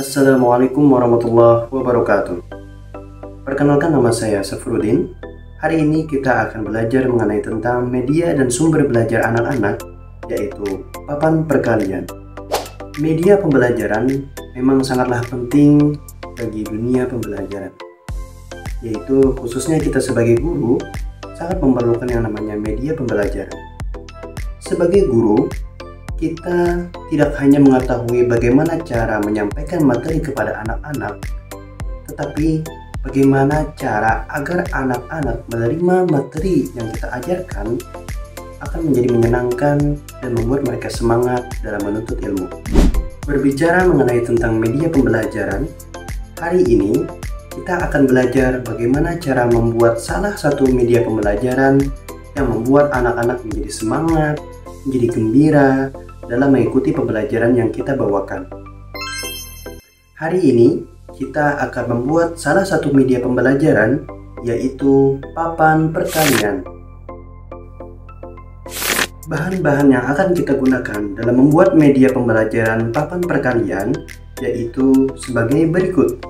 Assalamualaikum warahmatullahi wabarakatuh. Perkenalkan, nama saya Safrudin. Hari ini kita akan belajar mengenai tentang media dan sumber belajar anak-anak, yaitu papan perkalian. Media pembelajaran memang sangatlah penting bagi dunia pembelajaran, yaitu khususnya kita sebagai guru sangat memerlukan yang namanya media pembelajaran. Sebagai guru, kita tidak hanya mengetahui bagaimana cara menyampaikan materi kepada anak-anak, tetapi bagaimana cara agar anak-anak menerima materi yang kita ajarkan akan menjadi menyenangkan dan membuat mereka semangat dalam menuntut ilmu. Berbicara mengenai tentang media pembelajaran, hari ini kita akan belajar bagaimana cara membuat salah satu media pembelajaran yang membuat anak-anak menjadi semangat, menjadi gembira dalam mengikuti pembelajaran yang kita bawakan. Hari ini kita akan membuat salah satu media pembelajaran, yaitu papan perkalian. Bahan-bahan yang akan kita gunakan dalam membuat media pembelajaran papan perkalian yaitu sebagai berikut.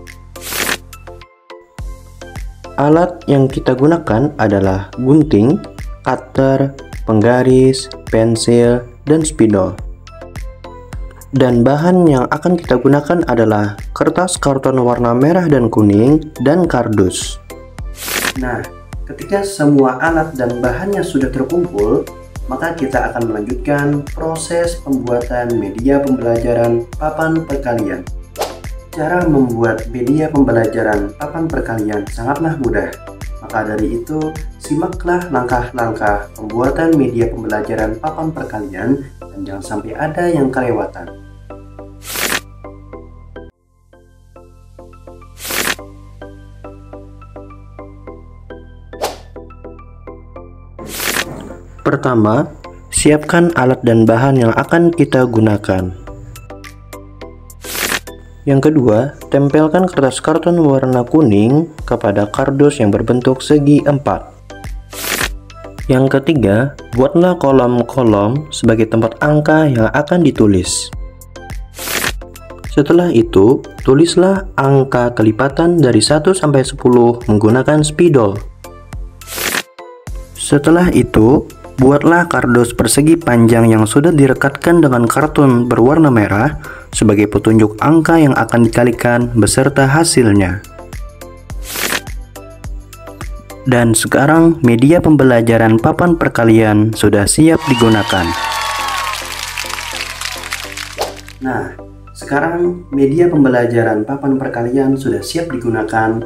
Alat yang kita gunakan adalah gunting, cutter, penggaris, pensil, dan spidol. Dan bahan yang akan kita gunakan adalah kertas karton warna merah dan kuning dan kardus. Nah, ketika semua alat dan bahannya sudah terkumpul, maka kita akan melanjutkan proses pembuatan media pembelajaran papan perkalian. Cara membuat media pembelajaran papan perkalian sangatlah mudah. Maka dari itu, simaklah langkah-langkah pembuatan media pembelajaran papan perkalian dan jangan sampai ada yang kelewatan. Pertama, siapkan alat dan bahan yang akan kita gunakan. Yang kedua, tempelkan kertas karton warna kuning kepada kardus yang berbentuk segi 4. Yang ketiga, buatlah kolom-kolom sebagai tempat angka yang akan ditulis. Setelah itu, tulislah angka kelipatan dari 1 sampai 10 menggunakan spidol. Setelah itu, buatlah kardus persegi panjang yang sudah direkatkan dengan karton berwarna merah sebagai petunjuk angka yang akan dikalikan beserta hasilnya. Dan sekarang media pembelajaran papan perkalian sudah siap digunakan. Nah, sekarang media pembelajaran papan perkalian sudah siap digunakan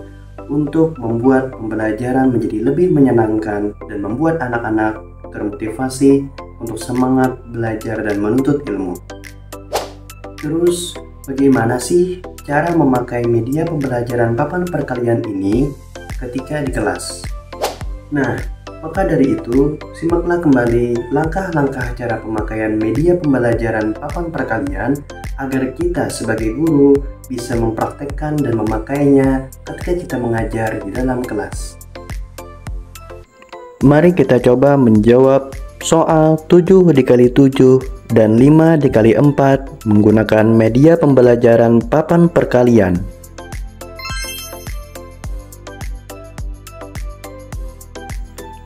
untuk membuat pembelajaran menjadi lebih menyenangkan dan membuat anak-anak termotivasi untuk semangat belajar dan menuntut ilmu. Terus, bagaimana sih cara memakai media pembelajaran papan perkalian ini ketika di kelas? Nah, maka dari itu, simaklah kembali langkah-langkah cara pemakaian media pembelajaran papan perkalian agar kita sebagai guru bisa mempraktekkan dan memakainya ketika kita mengajar di dalam kelas. Mari kita coba menjawab soal 7 dikali 7 dan 5 dikali 4 menggunakan media pembelajaran papan perkalian.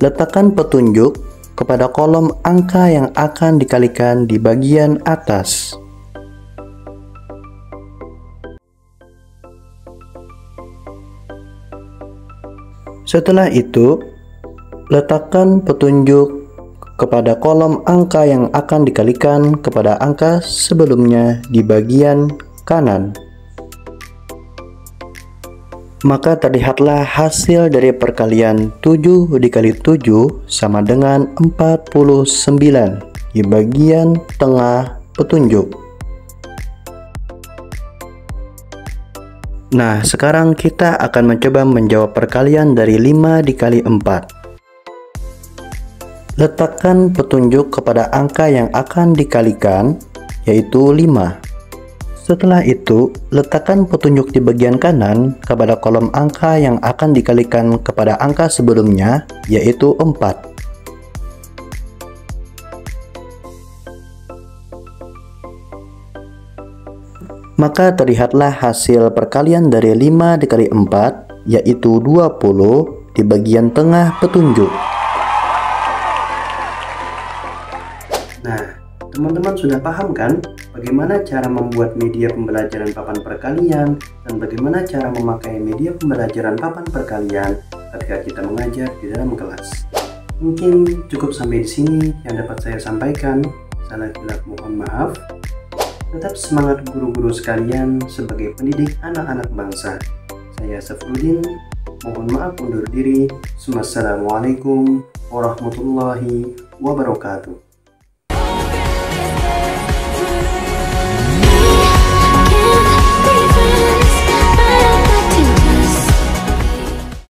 Letakkan petunjuk kepada kolom angka yang akan dikalikan di bagian atas. Setelah itu, letakkan petunjuk kepada kolom angka yang akan dikalikan kepada angka sebelumnya di bagian kanan. Maka terlihatlah hasil dari perkalian 7 dikali 7 sama dengan 49 di bagian tengah petunjuk. Nah, sekarang kita akan mencoba menjawab perkalian dari 5 dikali 4. Letakkan petunjuk kepada angka yang akan dikalikan, yaitu 5. Setelah itu, letakkan petunjuk di bagian kanan kepada kolom angka yang akan dikalikan kepada angka sebelumnya, yaitu 4. Maka terlihatlah hasil perkalian dari 5 dikali 4, yaitu 20 di bagian tengah petunjuk. Nah, teman-teman sudah paham kan bagaimana cara membuat media pembelajaran papan perkalian dan bagaimana cara memakai media pembelajaran papan perkalian ketika kita mengajar di dalam kelas. Mungkin cukup sampai di sini yang dapat saya sampaikan. Salah hilaf mohon maaf. Tetap semangat guru-guru sekalian sebagai pendidik anak-anak bangsa. Saya Safruddin, mohon maaf undur diri. Wassalamualaikum warahmatullahi wabarakatuh.